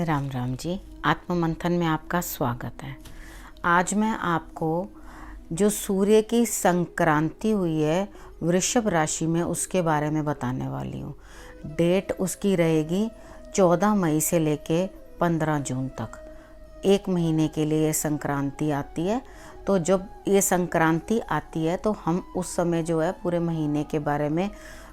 राम राम जी। आत्म मंथन में आपका स्वागत है। आज मैं आपको जो सूर्य की संक्रांति हुई है वृषभ राशि में उसके बारे में बताने वाली हूँ। डेट उसकी रहेगी 14 मई से लेके 15 जून तक। एक महीने के लिए ये संक्रांति आती है। तो जब ये संक्रांति आती है तो हम उस समय जो है पूरे महीने के बारे में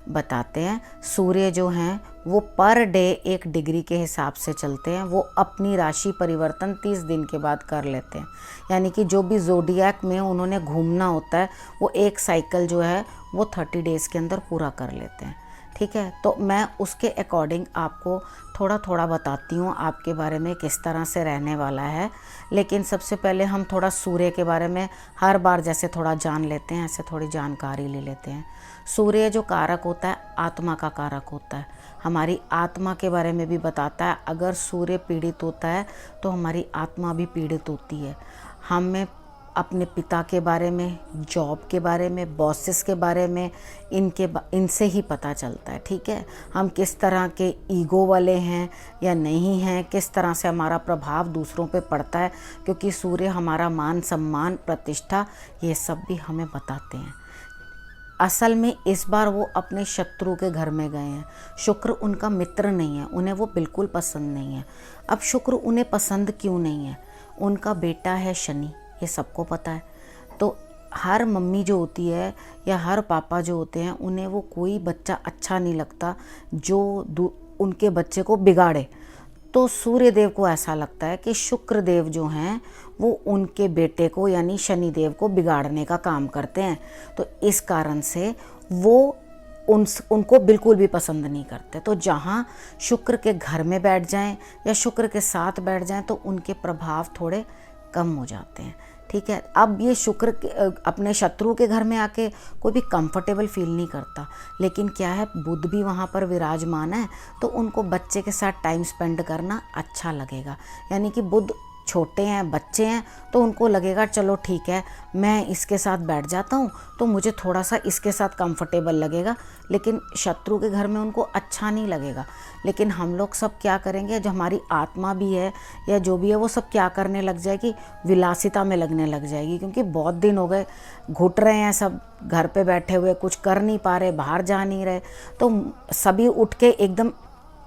बताते हैं। सूर्य जो हैं वो पर डे 1 डिग्री के हिसाब से चलते हैं। वो अपनी राशि परिवर्तन 30 दिन के बाद कर लेते हैं। यानी कि जो भी ज़ोडिएक में उन्होंने घूमना होता है वो एक साइकिल जो है वो 30 डेज़ के अंदर पूरा कर लेते हैं। ठीक है, तो मैं उसके अकॉर्डिंग आपको थोड़ा थोड़ा बताती हूँ आपके बारे में किस तरह से रहने वाला है। लेकिन सबसे पहले हम थोड़ा सूर्य के बारे में हर बार जैसे थोड़ा जान लेते हैं, ऐसे थोड़ी जानकारी ले लेते हैं। सूर्य जो कारक होता है आत्मा का कारक होता है, हमारी आत्मा के बारे में भी बताता है। अगर सूर्य पीड़ित होता है तो हमारी आत्मा भी पीड़ित होती है। हमें अपने पिता के बारे में, जॉब के बारे में, बॉसेस के बारे में, इनसे ही पता चलता है। ठीक है, हम किस तरह के ईगो वाले हैं या नहीं हैं, किस तरह से हमारा प्रभाव दूसरों पे पड़ता है, क्योंकि सूर्य हमारा मान सम्मान प्रतिष्ठा ये सब भी हमें बताते हैं। असल में इस बार वो अपने शत्रु के घर में गए हैं। शुक्र उनका मित्र नहीं है, उन्हें वो बिल्कुल पसंद नहीं है। अब शुक्र उन्हें पसंद क्यों नहीं है? उनका बेटा है शनि, ये सबको पता है। तो हर मम्मी जो होती है या हर पापा जो होते हैं उन्हें वो कोई बच्चा अच्छा नहीं लगता जो उनके बच्चे को बिगाड़े। तो सूर्य देव को ऐसा लगता है कि शुक्र देव जो हैं वो उनके बेटे को यानी शनि देव को बिगाड़ने का काम करते हैं। तो इस कारण से वो उनको बिल्कुल भी पसंद नहीं करते। तो जहाँ शुक्र के घर में बैठ जाएं या शुक्र के साथ बैठ जाएं तो उनके प्रभाव थोड़े कम हो जाते हैं। ठीक है, अब ये शुक्र अपने शत्रु के घर में आके कोई भी कंफर्टेबल फील नहीं करता। लेकिन क्या है, बुध भी वहाँ पर विराजमान है तो उनको बच्चे के साथ टाइम स्पेंड करना अच्छा लगेगा। यानी कि बुध छोटे हैं, बच्चे हैं, तो उनको लगेगा चलो ठीक है मैं इसके साथ बैठ जाता हूँ तो मुझे थोड़ा सा इसके साथ कंफर्टेबल लगेगा। लेकिन शत्रु के घर में उनको अच्छा नहीं लगेगा। लेकिन हम लोग सब क्या करेंगे, जो हमारी आत्मा भी है या जो भी है वो सब क्या करने लग जाएगी, विलासिता में लगने लग जाएगी। क्योंकि बहुत दिन हो गए घुट रहे हैं सब, घर पे बैठे हुए कुछ कर नहीं पा रहे, बाहर जा नहीं रहे। तो सभी उठ के एकदम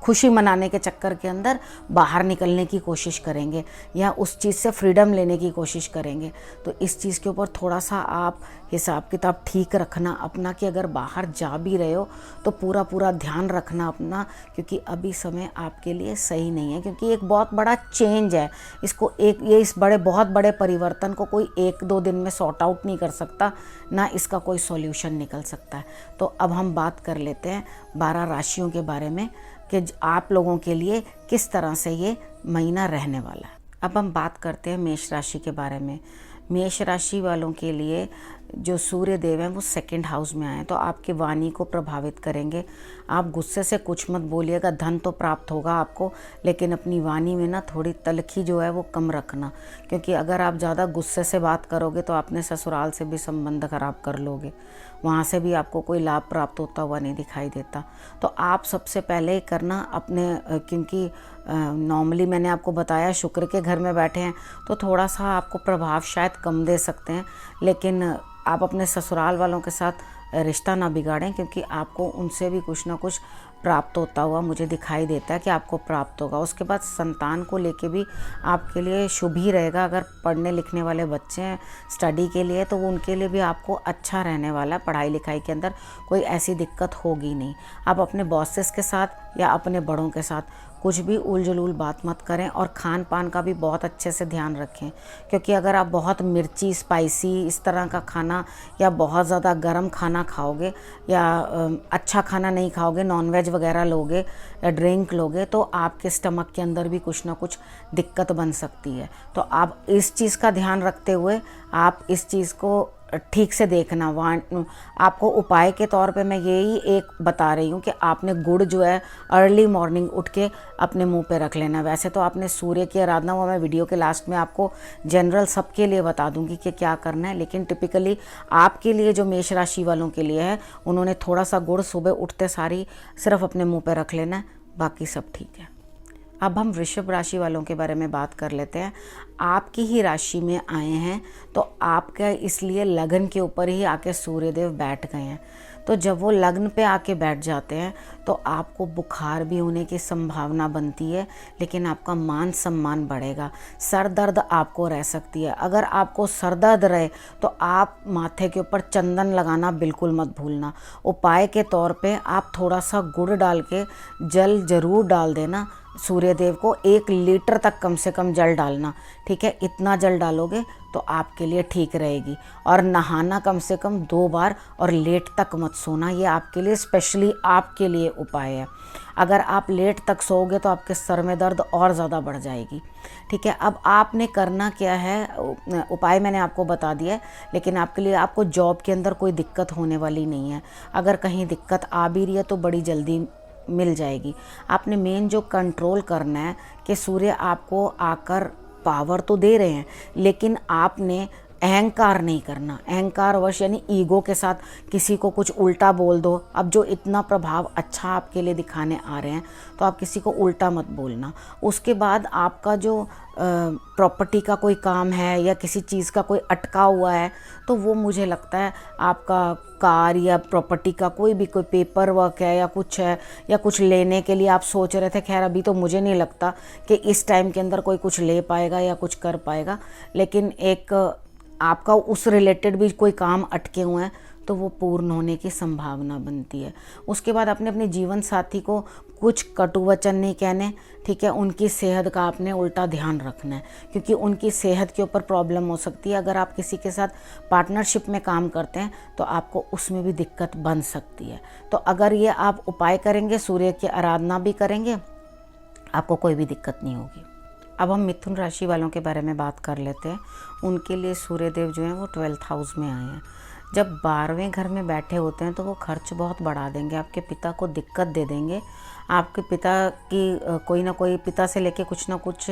खुशी मनाने के चक्कर के अंदर बाहर निकलने की कोशिश करेंगे या उस चीज़ से फ्रीडम लेने की कोशिश करेंगे। तो इस चीज़ के ऊपर थोड़ा सा आप हिसाब किताब ठीक रखना अपना, कि अगर बाहर जा भी रहे हो तो पूरा पूरा ध्यान रखना अपना, क्योंकि अभी समय आपके लिए सही नहीं है। क्योंकि एक बहुत बड़ा चेंज है, इसको इस बहुत बड़े परिवर्तन को कोई 1-2 दिन में सॉर्ट आउट नहीं कर सकता, ना इसका कोई सॉल्यूशन निकल सकता है। तो अब हम बात कर लेते हैं 12 राशियों के बारे में कि आप लोगों के लिए किस तरह से ये महीना रहने वाला है। अब हम बात करते हैं मेष राशि के बारे में। मेष राशि वालों के लिए जो सूर्य देव हैं वो 2nd हाउस में आए तो आपकी वाणी को प्रभावित करेंगे। आप गुस्से से कुछ मत बोलिएगा, धन तो प्राप्त होगा आपको, लेकिन अपनी वाणी में ना थोड़ी तलखी जो है वो कम रखना। क्योंकि अगर आप ज़्यादा गुस्से से बात करोगे तो अपने ससुराल से भी संबंध खराब कर लोगे, वहाँ से भी आपको कोई लाभ प्राप्त होता हुआ नहीं दिखाई देता। तो आप सबसे पहले करना अपने, क्योंकि नॉर्मली मैंने आपको बताया शुक्र के घर में बैठे हैं तो थोड़ा सा आपको प्रभाव शायद कम दे सकते हैं। लेकिन आप अपने ससुराल वालों के साथ रिश्ता ना बिगाड़ें, क्योंकि आपको उनसे भी कुछ ना कुछ प्राप्त होता हुआ मुझे दिखाई देता है कि आपको प्राप्त होगा। उसके बाद संतान को लेके भी आपके लिए शुभ ही रहेगा। अगर पढ़ने लिखने वाले बच्चे हैं स्टडी के लिए तो वो उनके लिए भी आपको अच्छा रहने वाला है। पढ़ाई लिखाई के अंदर कोई ऐसी दिक्कत होगी नहीं। आप अपने बॉसेस के साथ या अपने बड़ों के साथ कुछ भी उल जुलूल बात मत करें और खान पान का भी बहुत अच्छे से ध्यान रखें। क्योंकि अगर आप बहुत मिर्ची स्पाइसी इस तरह का खाना या बहुत ज़्यादा गर्म खाना खाओगे या अच्छा खाना नहीं खाओगे, नॉनवेज वगैरह लोगे या ड्रिंक लोगे तो आपके स्टमक के अंदर भी कुछ ना कुछ दिक्कत बन सकती है। तो आप इस चीज़ का ध्यान रखते हुए आप इस चीज़ को ठीक से देखना। आपको उपाय के तौर पे मैं यही एक बता रही हूँ कि आपने गुड़ जो है अर्ली मॉर्निंग उठ के अपने मुंह पे रख लेना। वैसे तो आपने सूर्य की आराधना वो मैं वीडियो के लास्ट में आपको जनरल सबके लिए बता दूंगी कि क्या करना है, लेकिन टिपिकली आपके लिए जो मेष राशि वालों के लिए है उन्होंने थोड़ा सा गुड़ सुबह उठते सारी सिर्फ अपने मुँह पे रख लेना है, बाकी सब ठीक है। अब हम वृषभ राशि वालों के बारे में बात कर लेते हैं। आपकी ही राशि में आए हैं तो आपका इसलिए लग्न के ऊपर ही आके सूर्यदेव बैठ गए हैं। तो जब वो लग्न पे आके बैठ जाते हैं तो आपको बुखार भी होने की संभावना बनती है, लेकिन आपका मान सम्मान बढ़ेगा। सर दर्द आपको रह सकती है। अगर आपको सर दर्द रहे तो आप माथे के ऊपर चंदन लगाना बिल्कुल मत भूलना। उपाय के तौर पे आप थोड़ा सा गुड़ डाल के जल ज़रूर डाल देना। सूर्यदेव को 1 लीटर तक कम से कम जल डालना, ठीक है। इतना जल डालोगे तो आपके लिए ठीक रहेगी। और नहाना कम से कम 2 बार, और लेट तक मत सोना। ये आपके लिए स्पेशली आपके लिए उपाय है। अगर आप लेट तक सोओगे तो आपके सर में दर्द और ज़्यादा बढ़ जाएगी, ठीक है। अब आपने करना क्या है, उपाय मैंने आपको बता दिया है, लेकिन आपके लिए आपको जॉब के अंदर कोई दिक्कत होने वाली नहीं है। अगर कहीं दिक्कत आ भी रही है तो बड़ी जल्दी मिल जाएगी। आपने मेन जो कंट्रोल करना है कि सूर्य आपको आकर पावर तो दे रहे हैं, लेकिन आपने अहंकार नहीं करना। अहंकार वश यानी ईगो के साथ किसी को कुछ उल्टा बोल दो। अब जो इतना प्रभाव अच्छा आपके लिए दिखाने आ रहे हैं तो आप किसी को उल्टा मत बोलना। उसके बाद आपका जो प्रॉपर्टी का कोई काम है या किसी चीज़ का कोई अटका हुआ है तो वो मुझे लगता है आपका कार या प्रॉपर्टी का कोई भी कोई पेपर वर्क है या कुछ है, या कुछ लेने के लिए आप सोच रहे थे। खैर अभी तो मुझे नहीं लगता कि इस टाइम के अंदर कोई कुछ ले पाएगा या कुछ कर पाएगा, लेकिन एक आपका उस रिलेटेड भी कोई काम अटके हुए हैं तो वो पूर्ण होने की संभावना बनती है। उसके बाद अपने अपने जीवन साथी को कुछ कटु वचन नहीं कहने, ठीक है। उनकी सेहत का आपने उल्टा ध्यान रखना है, क्योंकि उनकी सेहत के ऊपर प्रॉब्लम हो सकती है। अगर आप किसी के साथ पार्टनरशिप में काम करते हैं तो आपको उसमें भी दिक्कत बन सकती है। तो अगर ये आप उपाय करेंगे, सूर्य की आराधना भी करेंगे, आपको कोई भी दिक्कत नहीं होगी। अब हम मिथुन राशि वालों के बारे में बात कर लेते हैं। उनके लिए सूर्यदेव जो हैं वो 12th हाउस में आए हैं। जब 12वें घर में बैठे होते हैं तो वो खर्च बहुत बढ़ा देंगे, आपके पिता को दिक्कत दे देंगे। आपके पिता की कोई ना कोई, पिता से लेके कुछ ना कुछ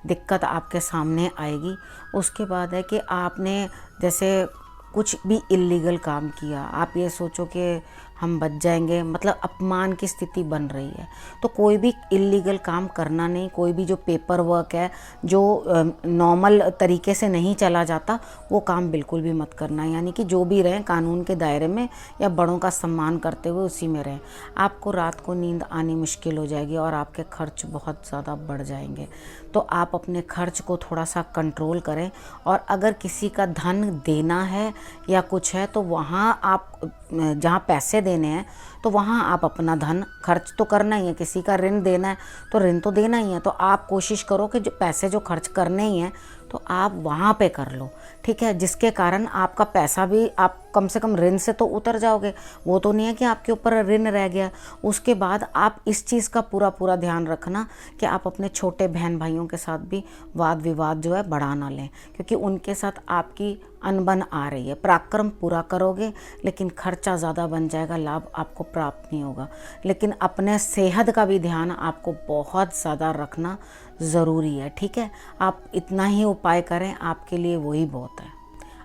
दिक्कत आपके सामने आएगी। उसके बाद है कि आपने जैसे कुछ भी इल्लीगल काम किया, आप ये सोचो कि हम बच जाएंगे, मतलब अपमान की स्थिति बन रही है। तो कोई भी इल्लीगल काम करना नहीं। कोई भी जो पेपर वर्क है जो नॉर्मल तरीके से नहीं चला जाता वो काम बिल्कुल भी मत करना। यानी कि जो भी रहें कानून के दायरे में या बड़ों का सम्मान करते हुए उसी में रहें। आपको रात को नींद आनी मुश्किल हो जाएगी और आपके खर्च बहुत ज़्यादा बढ़ जाएंगे। तो आप अपने खर्च को थोड़ा सा कंट्रोल करें। और अगर किसी का धन देना है या कुछ है तो वहाँ आप जहाँ पैसे देने हैं तो वहाँ आप अपना धन खर्च तो करना ही है। किसी का ऋण देना है तो ऋण तो देना ही है। तो आप कोशिश करो कि जो पैसे जो खर्च करने ही हैं तो आप वहाँ पे कर लो, ठीक है। जिसके कारण आपका पैसा भी, आप कम से कम ऋण से तो उतर जाओगे। वो तो नहीं है कि आपके ऊपर ऋण रह गया। उसके बाद आप इस चीज़ का पूरा पूरा ध्यान रखना कि आप अपने छोटे बहन भाइयों के साथ भी वाद विवाद जो है बढ़ा ना लें, क्योंकि उनके साथ आपकी अनबन आ रही है। पराक्रम पूरा करोगे लेकिन खर्चा ज़्यादा बन जाएगा, लाभ आपको प्राप्त नहीं होगा। लेकिन अपने सेहत का भी ध्यान आपको बहुत ज़्यादा रखना ज़रूरी है, ठीक है। आप इतना ही उपाय करें, आपके लिए वही बहुत है।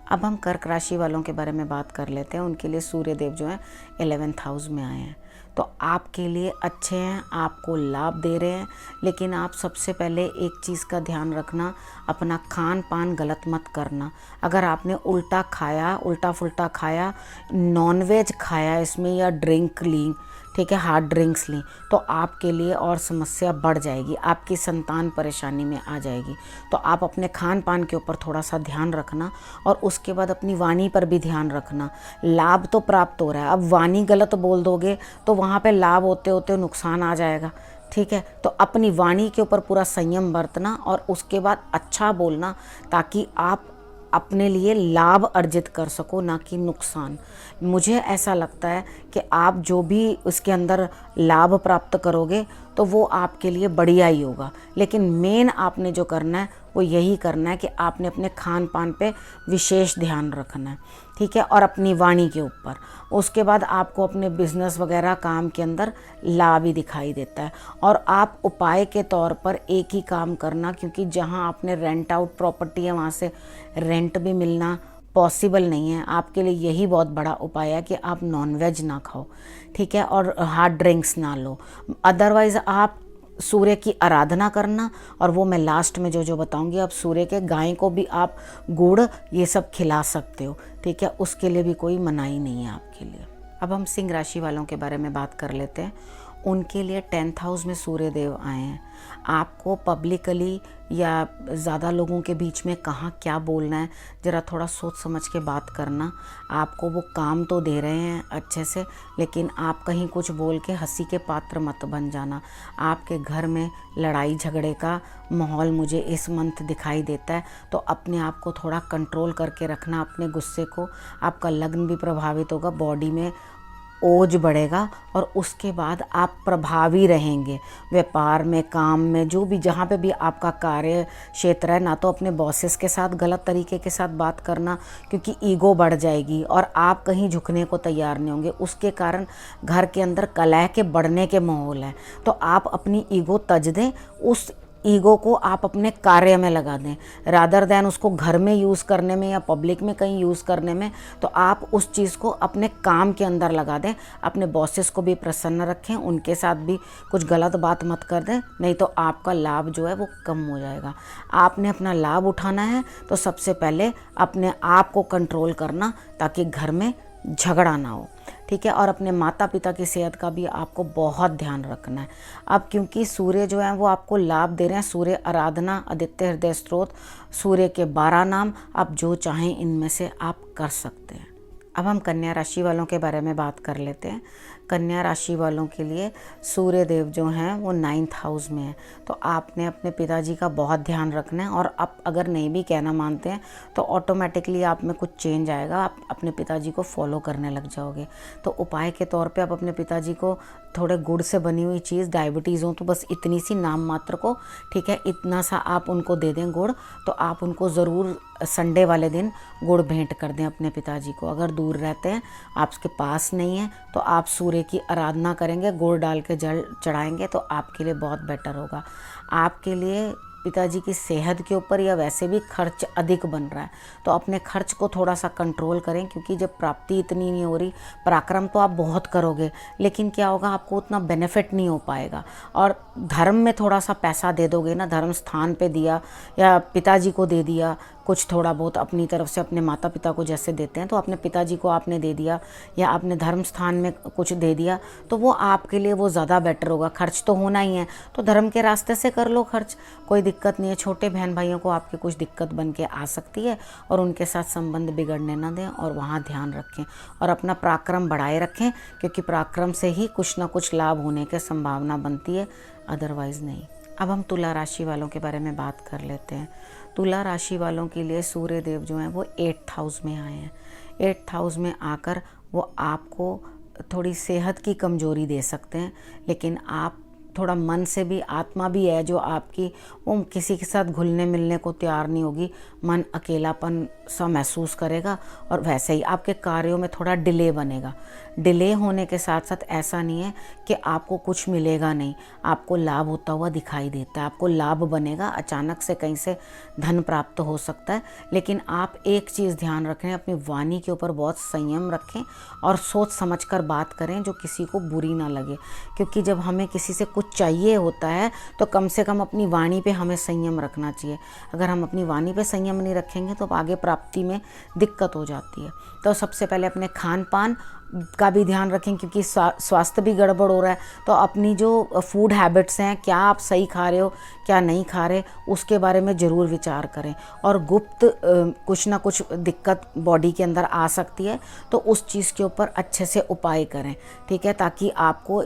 अब हम कर्क राशि वालों के बारे में बात कर लेते हैं। उनके लिए सूर्यदेव जो हैं 11th हाउस में आए हैं। तो आपके लिए अच्छे हैं, आपको लाभ दे रहे हैं। लेकिन आप सबसे पहले एक चीज़ का ध्यान रखना, अपना खान पान गलत मत करना। अगर आपने उल्टा खाया, उल्टा फुल्टा खाया, नॉनवेज खाया इसमें या ड्रिंक ली, ठीक है, हार्ड ड्रिंक्स ली, तो आपके लिए और समस्या बढ़ जाएगी। आपकी संतान परेशानी में आ जाएगी। तो आप अपने खान पान के ऊपर थोड़ा सा ध्यान रखना और उसके बाद अपनी वाणी पर भी ध्यान रखना। लाभ तो प्राप्त हो रहा है, अब वाणी गलत बोल दोगे तो वहाँ पे लाभ होते होते नुकसान आ जाएगा, ठीक है। तो अपनी वाणी के ऊपर पूरा संयम बरतना और उसके बाद अच्छा बोलना, ताकि आप अपने लिए लाभ अर्जित कर सको, ना कि नुकसान। मुझे ऐसा लगता है कि आप जो भी उसके अंदर लाभ प्राप्त करोगे तो वो आपके लिए बढ़िया ही होगा। लेकिन मेन आपने जो करना है वो यही करना है कि आपने अपने खान पान पे विशेष ध्यान रखना है, ठीक है, और अपनी वाणी के ऊपर। उसके बाद आपको अपने बिजनेस वगैरह काम के अंदर लाभ ही दिखाई देता है। और आप उपाय के तौर पर एक ही काम करना, क्योंकि जहां आपने रेंट आउट प्रॉपर्टी है वहां से रेंट भी मिलना पॉसिबल नहीं है। आपके लिए यही बहुत बड़ा उपाय है कि आप नॉनवेज ना खाओ, ठीक है, और हार्ड ड्रिंक्स ना लो। अदरवाइज़ आप सूर्य की आराधना करना, और वो मैं लास्ट में जो जो बताऊंगी। अब सूर्य के गाय को भी आप गुड़ ये सब खिला सकते हो, ठीक है, उसके लिए भी कोई मनाही नहीं है आपके लिए। अब हम सिंह राशि वालों के बारे में बात कर लेते हैं। उनके लिए 10th हाउस में सूर्य देव आए हैं। आपको पब्लिकली या ज़्यादा लोगों के बीच में कहाँ क्या बोलना है, ज़रा थोड़ा सोच समझ के बात करना। आपको वो काम तो दे रहे हैं अच्छे से, लेकिन आप कहीं कुछ बोल के हंसी के पात्र मत बन जाना। आपके घर में लड़ाई झगड़े का माहौल मुझे इस मंथ दिखाई देता है, तो अपने आप को थोड़ा कंट्रोल करके रखना, अपने गुस्से को। आपका लग्न भी प्रभावित होगा, बॉडी में ओज बढ़ेगा, और उसके बाद आप प्रभावी रहेंगे व्यापार में, काम में, जो भी जहाँ पे भी आपका कार्य क्षेत्र है। ना तो अपने बॉसेस के साथ गलत तरीके के साथ बात करना, क्योंकि ईगो बढ़ जाएगी और आप कहीं झुकने को तैयार नहीं होंगे। उसके कारण घर के अंदर कलह के बढ़ने के माहौल है। तो आप अपनी ईगो तज दें, उस ईगो को आप अपने कार्य में लगा दें, रादर दैन उसको घर में यूज़ करने में या पब्लिक में कहीं यूज़ करने में। तो आप उस चीज़ को अपने काम के अंदर लगा दें। अपने बॉसेस को भी प्रसन्न रखें, उनके साथ भी कुछ गलत बात मत कर दें, नहीं तो आपका लाभ जो है वो कम हो जाएगा। आपने अपना लाभ उठाना है तो सबसे पहले अपने आप को कंट्रोल करना, ताकि घर में झगड़ा ना हो, ठीक है। और अपने माता पिता की सेहत का भी आपको बहुत ध्यान रखना है। अब क्योंकि सूर्य जो है वो आपको लाभ दे रहे हैं, सूर्य आराधना, आदित्य हृदय स्त्रोत, सूर्य के 12 नाम, आप जो चाहें इनमें से आप कर सकते हैं। अब हम कन्या राशि वालों के बारे में बात कर लेते हैं। कन्या राशि वालों के लिए सूर्य देव जो हैं वो 9th हाउस में है। तो आपने अपने पिताजी का बहुत ध्यान रखना है, और आप अगर नहीं भी कहना मानते हैं तो ऑटोमेटिकली आप में कुछ चेंज आएगा, आप अपने पिताजी को फॉलो करने लग जाओगे। तो उपाय के तौर पे आप अपने पिताजी को थोड़े गुड़ से बनी हुई चीज़, डायबिटीज़ हो तो बस इतनी सी नाम मात्र को, ठीक है, इतना सा आप उनको दे दें गुड़। तो आप उनको ज़रूर संडे वाले दिन गुड़ भेंट कर दें अपने पिताजी को। अगर दूर रहते हैं, आपके पास नहीं है, तो आप सूर्य की आराधना करेंगे, गुड़ डाल के जल चढ़ाएंगे, तो आपके लिए बहुत बेटर होगा। आपके लिए पिताजी की सेहत के ऊपर या वैसे भी खर्च अधिक बन रहा है, तो अपने खर्च को थोड़ा सा कंट्रोल करें, क्योंकि जब प्राप्ति इतनी नहीं हो रही, पराक्रम तो आप बहुत करोगे, लेकिन क्या होगा, आपको उतना बेनिफिट नहीं हो पाएगा। और धर्म में थोड़ा सा पैसा दे दोगे ना, धर्म स्थान पे दिया या पिताजी को दे दिया कुछ थोड़ा बहुत अपनी तरफ से, अपने माता पिता को जैसे देते हैं, तो अपने पिताजी को आपने दे दिया या आपने धर्म स्थान में कुछ दे दिया, तो वो आपके लिए वो ज़्यादा बेटर होगा। खर्च तो होना ही है, तो धर्म के रास्ते से कर लो खर्च, कोई दिक्कत नहीं है। छोटे बहन भाइयों को आपकी कुछ दिक्कत बन के आ सकती है, और उनके साथ संबंध बिगड़ने ना दें, और वहाँ ध्यान रखें और अपना पराक्रम बढ़ाए रखें, क्योंकि पराक्रम से ही कुछ ना कुछ लाभ होने की संभावना बनती है, अदरवाइज़ नहीं। अब हम तुला राशि वालों के बारे में बात कर लेते हैं। तुला राशि वालों के लिए सूर्य देव जो हैं वो 8th हाउस में आए हैं। 8th हाउस में आकर वो आपको थोड़ी सेहत की कमजोरी दे सकते हैं, लेकिन आप थोड़ा मन से भी, आत्मा भी है जो आपकी, वो किसी के साथ घुलने मिलने को तैयार नहीं होगी। मन अकेलापन सा महसूस करेगा, और वैसे ही आपके कार्यों में थोड़ा डिले बनेगा। डिले होने के साथ साथ ऐसा नहीं है कि आपको कुछ मिलेगा नहीं, आपको लाभ होता हुआ दिखाई देता है। आपको लाभ बनेगा, अचानक से कहीं से धन प्राप्त हो सकता है, लेकिन आप एक चीज़ ध्यान रखें, अपनी वाणी के ऊपर बहुत संयम रखें और सोच समझकर बात करें, जो किसी को बुरी ना लगे। क्योंकि जब हमें किसी से कुछ चाहिए होता है, तो कम से कम अपनी वाणी पे हमें संयम रखना चाहिए। अगर हम अपनी वाणी पे संयम नहीं रखेंगे तो आगे प्राप्ति में दिक्कत हो जाती है। तो सबसे पहले अपने खान पान का भी ध्यान रखें, क्योंकि स्वास्थ्य भी गड़बड़ हो रहा है। तो अपनी जो फूड हैबिट्स हैं, क्या आप सही खा रहे हो क्या नहीं खा रहे, उसके बारे में ज़रूर विचार करें। और गुप्त कुछ ना कुछ दिक्कत बॉडी के अंदर आ सकती है, तो उस चीज़ के ऊपर अच्छे से उपाय करें, ठीक है, ताकि आपको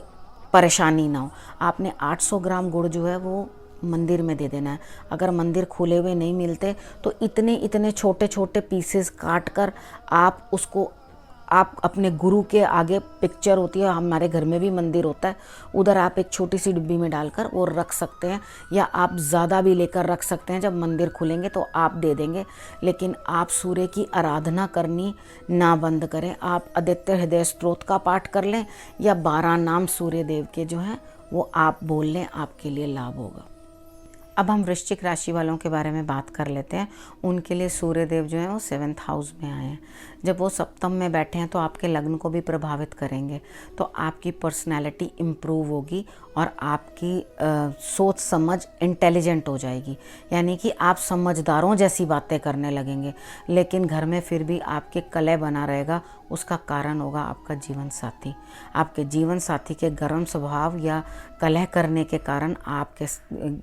परेशानी ना हो। आपने 800 ग्राम गुड़ जो है वो मंदिर में दे देना है। अगर मंदिर खुले हुए नहीं मिलते तो इतने इतने छोटे छोटे पीसेस काट कर आप उसको, आप अपने गुरु के आगे, पिक्चर होती है, हमारे घर में भी मंदिर होता है, उधर आप एक छोटी सी डिब्बी में डालकर वो रख सकते हैं, या आप ज़्यादा भी लेकर रख सकते हैं। जब मंदिर खुलेंगे तो आप दे देंगे, लेकिन आप सूर्य की आराधना करनी ना बंद करें। आप आदित्य हृदय स्त्रोत का पाठ कर लें, या 12 नाम सूर्य देव के जो हैं वो आप बोल लें, आपके लिए लाभ होगा। अब हम वृश्चिक राशि वालों के बारे में बात कर लेते हैं। उनके लिए सूर्य देव जो है वो 7th हाउस में आए हैं। जब वो सप्तम में बैठे हैं तो आपके लग्न को भी प्रभावित करेंगे। तो आपकी पर्सनैलिटी इम्प्रूव होगी और आपकी सोच समझ इंटेलिजेंट हो जाएगी, यानी कि आप समझदारों जैसी बातें करने लगेंगे। लेकिन घर में फिर भी आपके कलह बना रहेगा, उसका कारण होगा आपका जीवन साथी। आपके जीवन साथी के गर्म स्वभाव या कलह करने के कारण आपके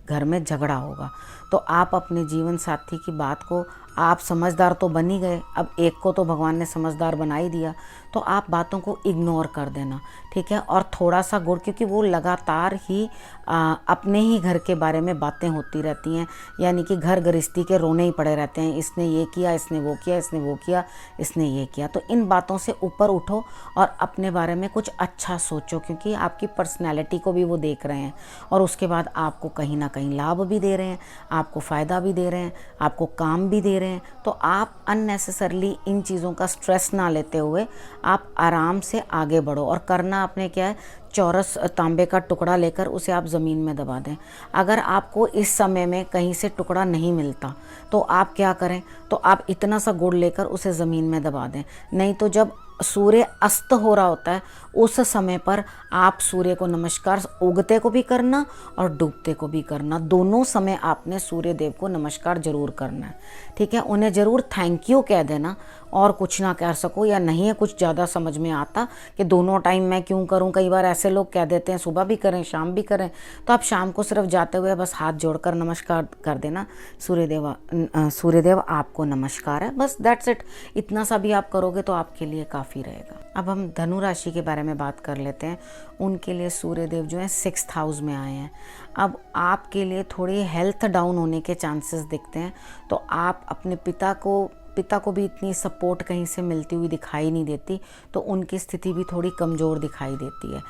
घर में झगड़ा होगा। तो आप अपने जीवन साथी की बात को, आप समझदार तो बन ही गए, अब एक को तो भगवान ने समझदार बना ही दिया, तो आप बातों को इग्नोर कर देना, ठीक है। और थोड़ा सा गुड़, क्योंकि वो लगातार ही अपने ही घर के बारे में बातें होती रहती हैं, यानी कि घर गृहस्थी के रोने ही पड़े रहते हैं, इसने ये किया, इसने वो किया, इसने वो किया, इसने ये किया। तो इन बातों से ऊपर उठो और अपने बारे में कुछ अच्छा सोचो, क्योंकि आपकी पर्सनैलिटी को भी वो देख रहे हैं और उसके बाद आपको कहीं ना कहीं लाभ भी दे रहे हैं, आपको फ़ायदा भी दे रहे हैं, आपको काम भी दे रहे हैं। तो आप अननेसेसरली इन चीज़ों का स्ट्रेस ना लेते हुए आप आराम से आगे बढ़ो। और करना आपने क्या है, चौरस तांबे का टुकड़ा लेकर उसे आप ज़मीन में दबा दें। अगर आपको इस समय में कहीं से टुकड़ा नहीं मिलता तो आप क्या करें, तो आप इतना सा गुड़ लेकर उसे ज़मीन में दबा दें। नहीं तो जब सूर्य अस्त हो रहा होता है उस समय पर आप सूर्य को नमस्कार उगते को भी करना और डूबते को भी करना, दोनों समय आपने सूर्य देव को नमस्कार जरूर करना है, ठीक है। उन्हें ज़रूर थैंक यू कह देना, और कुछ ना कर सको या नहीं है कुछ ज़्यादा समझ में आता कि दोनों टाइम मैं क्यों करूं। कई बार ऐसे लोग कह देते हैं सुबह भी करें शाम भी करें, तो आप शाम को सिर्फ जाते हुए बस हाथ जोड़कर नमस्कार कर देना, सूर्यदेव आपको नमस्कार है, बस दैट्स इट। इतना सा भी आप करोगे तो आपके लिए काफ़ी रहेगा। अब हम धनु राशि के बारे में बात कर लेते हैं। उनके लिए सूर्यदेव जो है 6th हाउस में आए हैं। अब आपके लिए थोड़ी हेल्थ डाउन होने के चांसेस दिखते हैं, तो आप अपने पिता को भी इतनी सपोर्ट कहीं से मिलती हुई दिखाई नहीं देती, तो उनकी स्थिति भी थोड़ी कमज़ोर दिखाई देती है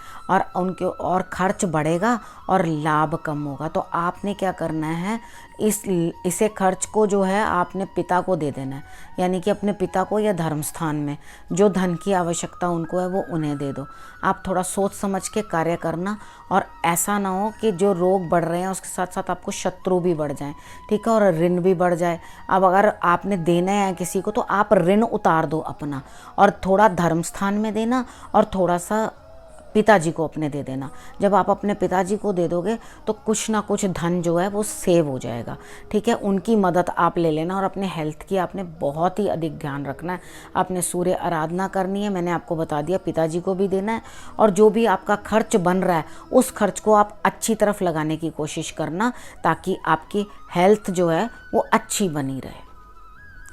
और खर्च बढ़ेगा और लाभ कम होगा। तो आपने क्या करना है, इसे खर्च को जो है आपने पिता को दे देना है, यानी कि अपने पिता को या धर्म स्थान में जो धन की आवश्यकता उनको है वो उन्हें दे दो। आप थोड़ा सोच समझ के कार्य करना, और ऐसा ना हो कि जो रोग बढ़ रहे हैं उसके साथ साथ आपको शत्रु भी बढ़ जाएं, ठीक है, और ऋण भी बढ़ जाए। अब अगर आपने देना है किसी को तो आप ऋण उतार दो अपना, और थोड़ा धर्म स्थान में देना और थोड़ा सा पिताजी को अपने दे देना। जब आप अपने पिताजी को दे दोगे तो कुछ ना कुछ धन जो है वो सेव हो जाएगा, ठीक है। उनकी मदद आप ले लेना, और अपने हेल्थ की आपने बहुत ही अधिक ध्यान रखना है। आपने सूर्य आराधना करनी है, मैंने आपको बता दिया, पिताजी को भी देना है, और जो भी आपका खर्च बन रहा है उस खर्च को आप अच्छी तरफ लगाने की कोशिश करना, ताकि आपकी हेल्थ जो है वो अच्छी बनी रहे।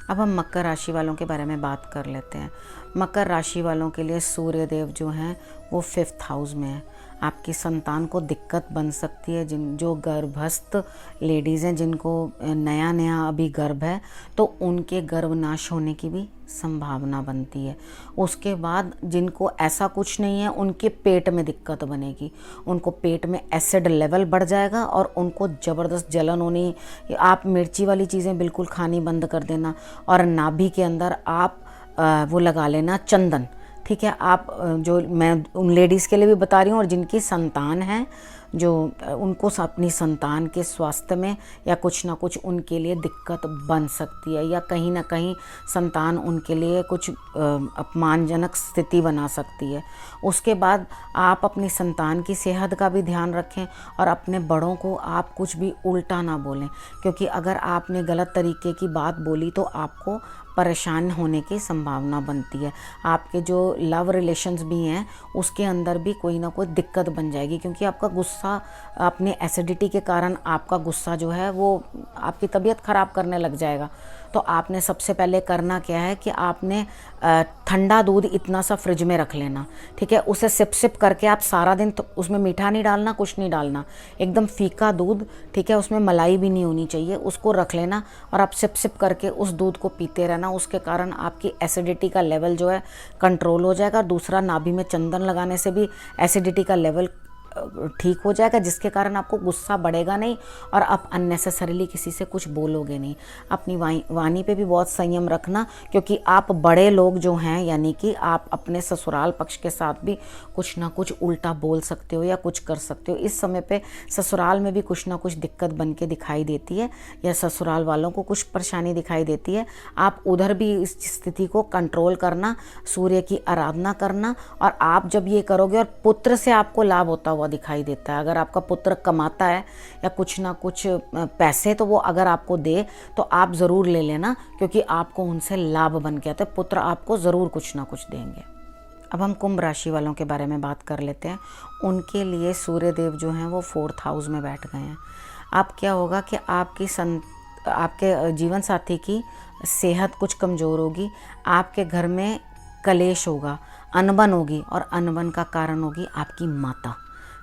अब हम मकर राशि वालों के बारे में बात कर लेते हैं। मकर राशि वालों के लिए सूर्यदेव जो हैं वो 5th हाउस में है। आपकी संतान को दिक्कत बन सकती है, जो गर्भस्थ लेडीज़ हैं, जिनको नया नया अभी गर्भ है, तो उनके गर्भनाश होने की भी संभावना बनती है। उसके बाद जिनको ऐसा कुछ नहीं है, उनके पेट में दिक्कत बनेगी, उनको पेट में एसिड लेवल बढ़ जाएगा और उनको ज़बरदस्त जलन होनी। आप मिर्ची वाली चीज़ें बिल्कुल खानी बंद कर देना, और नाभि के अंदर आप वो लगा लेना चंदन, ठीक है। आप जो मैं उन लेडीज़ के लिए भी बता रही हूँ, और जिनकी संतान है, जो उनको अपनी संतान के स्वास्थ्य में या कुछ ना कुछ उनके लिए दिक्कत बन सकती है, या कहीं ना कहीं संतान उनके लिए कुछ अपमानजनक स्थिति बना सकती है। उसके बाद आप अपनी संतान की सेहत का भी ध्यान रखें, और अपने बड़ों को आप कुछ भी उल्टा ना बोलें, क्योंकि अगर आपने गलत तरीके की बात बोली तो आपको परेशान होने की संभावना बनती है। आपके जो लव रिलेशंस भी हैं उसके अंदर भी कोई ना कोई दिक्कत बन जाएगी, क्योंकि आपका गुस्सा, अपने एसिडिटी के कारण आपका गुस्सा जो है वो आपकी तबीयत ख़राब करने लग जाएगा। तो आपने सबसे पहले करना क्या है कि आपने ठंडा दूध इतना सा फ्रिज में रख लेना, ठीक है। उसे सिप सिप करके आप सारा दिन, तो उसमें मीठा नहीं डालना, कुछ नहीं डालना, एकदम फीका दूध, ठीक है, उसमें मलाई भी नहीं होनी चाहिए, उसको रख लेना और आप सिप सिप करके उस दूध को पीते रहना। उसके कारण आपकी एसिडिटी का लेवल जो है कंट्रोल हो जाएगा। दूसरा, नाभि में चंदन लगाने से भी एसिडिटी का लेवल ठीक हो जाएगा, जिसके कारण आपको गुस्सा बढ़ेगा नहीं और आप अननेसेसरीली किसी से कुछ बोलोगे नहीं। अपनी वाणी पे भी बहुत संयम रखना, क्योंकि आप बड़े लोग जो हैं, यानी कि आप अपने ससुराल पक्ष के साथ भी कुछ ना कुछ उल्टा बोल सकते हो या कुछ कर सकते हो। इस समय पे ससुराल में भी कुछ ना कुछ दिक्कत बन के दिखाई देती है या ससुराल वालों को कुछ परेशानी दिखाई देती है। आप उधर भी इस स्थिति को कंट्रोल करना, सूर्य की आराधना करना, और आप जब ये करोगे और पुत्र से आपको लाभ होता हुआ दिखाई देता है। अगर आपका पुत्र कमाता है या कुछ ना कुछ पैसे तो वो अगर आपको दे तो आप ज़रूर ले लेना, क्योंकि आपको उनसे लाभ बन गया, तो पुत्र आपको ज़रूर कुछ ना कुछ देंगे। अब हम कुंभ राशि वालों के बारे में बात कर लेते हैं। उनके लिए सूर्य देव जो हैं वो 4th हाउस में बैठ गए हैं। अब क्या होगा कि आपके जीवन साथी की सेहत कुछ कमज़ोर होगी, आपके घर में कलेश होगा, अनबन होगी, और अनबन का कारण होगी आपकी माता।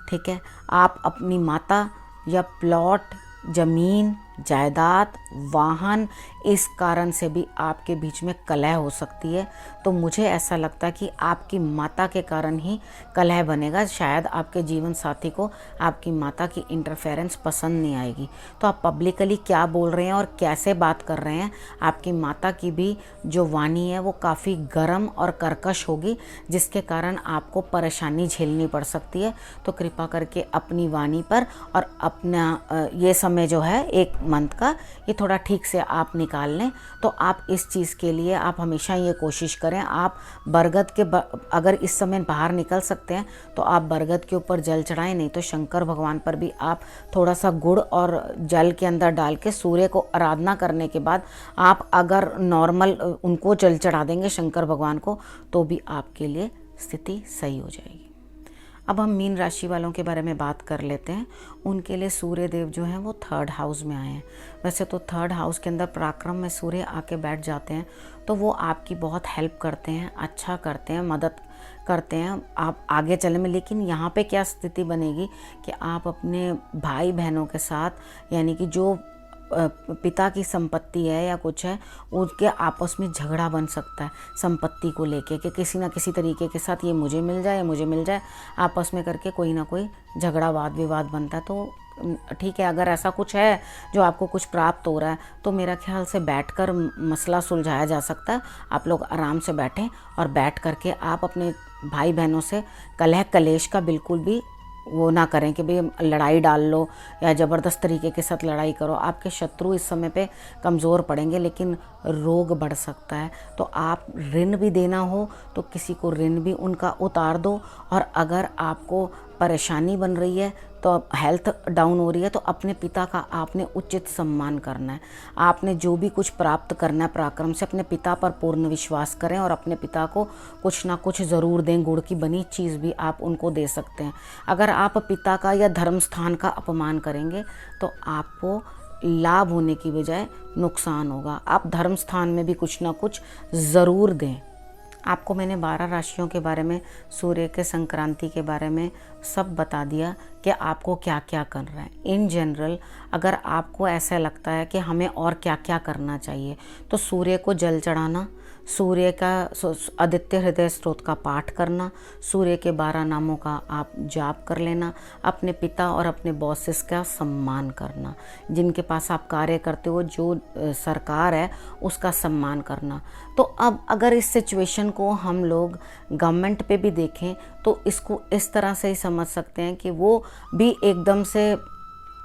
ठीक है, आप अपनी माता या प्लॉट, ज़मीन, जायदाद, वाहन, इस कारण से भी आपके बीच में कलह हो सकती है। तो मुझे ऐसा लगता है कि आपकी माता के कारण ही कलह बनेगा। शायद आपके जीवन साथी को आपकी माता की इंटरफेरेंस पसंद नहीं आएगी। तो आप पब्लिकली क्या बोल रहे हैं और कैसे बात कर रहे हैं, आपकी माता की भी जो वाणी है वो काफ़ी गर्म और कर्कश होगी, जिसके कारण आपको परेशानी झेलनी पड़ सकती है। तो कृपा करके अपनी वाणी पर और अपना ये समय जो है 1 मंथ का, ये थोड़ा ठीक से आप निकाल लें। तो आप इस चीज़ के लिए आप हमेशा ये कोशिश करें, आप बरगद के अगर इस समय बाहर निकल सकते हैं तो आप बरगद के ऊपर जल चढ़ाएं, नहीं तो शंकर भगवान पर भी आप थोड़ा सा गुड़ और जल के अंदर डाल के सूर्य को आराधना करने के बाद आप अगर नॉर्मल उनको जल चढ़ा देंगे शंकर भगवान को, तो भी आपके लिए स्थिति सही हो जाएगी। अब हम मीन राशि वालों के बारे में बात कर लेते हैं। उनके लिए सूर्य देव जो हैं वो 3rd हाउस में आए हैं। वैसे तो 3rd हाउस के अंदर पराक्रम में सूर्य आके बैठ जाते हैं, तो वो आपकी बहुत हेल्प करते हैं, अच्छा करते हैं, मदद करते हैं आप आगे चलने में। लेकिन यहाँ पे क्या स्थिति बनेगी कि आप अपने भाई बहनों के साथ, यानी कि जो पिता की संपत्ति है या कुछ है, उनके आपस में झगड़ा बन सकता है संपत्ति को लेके, कि किसी ना किसी तरीके के साथ ये मुझे मिल जाए, मुझे मिल जाए, आपस में करके कोई ना कोई झगड़ा वाद विवाद बनता है। तो ठीक है, अगर ऐसा कुछ है जो आपको कुछ प्राप्त हो रहा है तो मेरा ख्याल से बैठकर मसला सुलझाया जा सकता है। आप लोग आराम से बैठें और बैठ करके आप अपने भाई बहनों से कलह कलेश का बिल्कुल भी वो ना करें कि भाई लड़ाई डाल लो या ज़बरदस्त तरीके के साथ लड़ाई करो। आपके शत्रु इस समय पे कमज़ोर पड़ेंगे, लेकिन रोग बढ़ सकता है। तो आप ऋण भी देना हो तो किसी को ऋण भी उनका उतार दो, और अगर आपको परेशानी बन रही है तो हेल्थ डाउन हो रही है, तो अपने पिता का आपने उचित सम्मान करना है। आपने जो भी कुछ प्राप्त करना है पराक्रम से, अपने पिता पर पूर्ण विश्वास करें और अपने पिता को कुछ ना कुछ ज़रूर दें। गुड़ की बनी चीज़ भी आप उनको दे सकते हैं। अगर आप पिता का या धर्म स्थान का अपमान करेंगे तो आपको लाभ होने की बजाय नुकसान होगा। आप धर्म स्थान में भी कुछ ना कुछ ज़रूर दें। आपको मैंने 12 राशियों के बारे में, सूर्य के संक्रांति के बारे में सब बता दिया कि आपको क्या क्या करना है। इन जनरल अगर आपको ऐसा लगता है कि हमें और क्या क्या करना चाहिए, तो सूर्य को जल चढ़ाना, सूर्य का आदित्य हृदय स्तोत्र का पाठ करना, सूर्य के 12 नामों का आप जाप कर लेना, अपने पिता और अपने बॉसेस का सम्मान करना, जिनके पास आप कार्य करते हो, जो सरकार है उसका सम्मान करना। तो अब अगर इस सिचुएशन को हम लोग गवर्नमेंट पे भी देखें तो इसको इस तरह से ही समझ सकते हैं कि वो भी एकदम से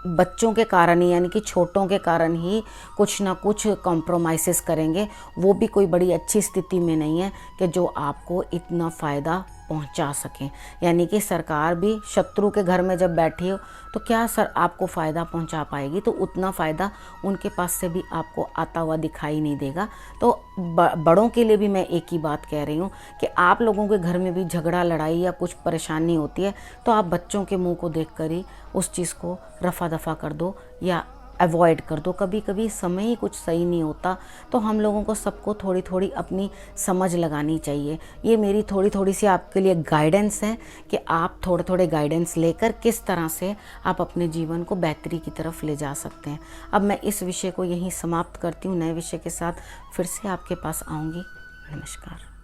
बच्चों के कारण ही, यानी कि छोटों के कारण ही कुछ ना कुछ कॉम्प्रोमाइज़ करेंगे। वो भी कोई बड़ी अच्छी स्थिति में नहीं है कि जो आपको इतना फ़ायदा पहुंचा सकें। यानी कि सरकार भी शत्रु के घर में जब बैठी हो तो क्या सर आपको फ़ायदा पहुंचा पाएगी, तो उतना फ़ायदा उनके पास से भी आपको आता हुआ दिखाई नहीं देगा। तो बड़ों के लिए भी मैं एक ही बात कह रही हूँ कि आप लोगों के घर में भी झगड़ा लड़ाई या कुछ परेशानी होती है तो आप बच्चों के मुंह को देख कर ही उस चीज़ को रफा दफा कर दो या अवॉइड कर दो। कभी कभी समय ही कुछ सही नहीं होता, तो हम लोगों को सबको थोड़ी थोड़ी अपनी समझ लगानी चाहिए। ये मेरी थोड़ी थोड़ी सी आपके लिए गाइडेंस है कि आप थोड़े थोड़े गाइडेंस लेकर किस तरह से आप अपने जीवन को बेहतरी की तरफ ले जा सकते हैं। अब मैं इस विषय को यहीं समाप्त करती हूँ। नए विषय के साथ फिर से आपके पास आऊँगी। नमस्कार।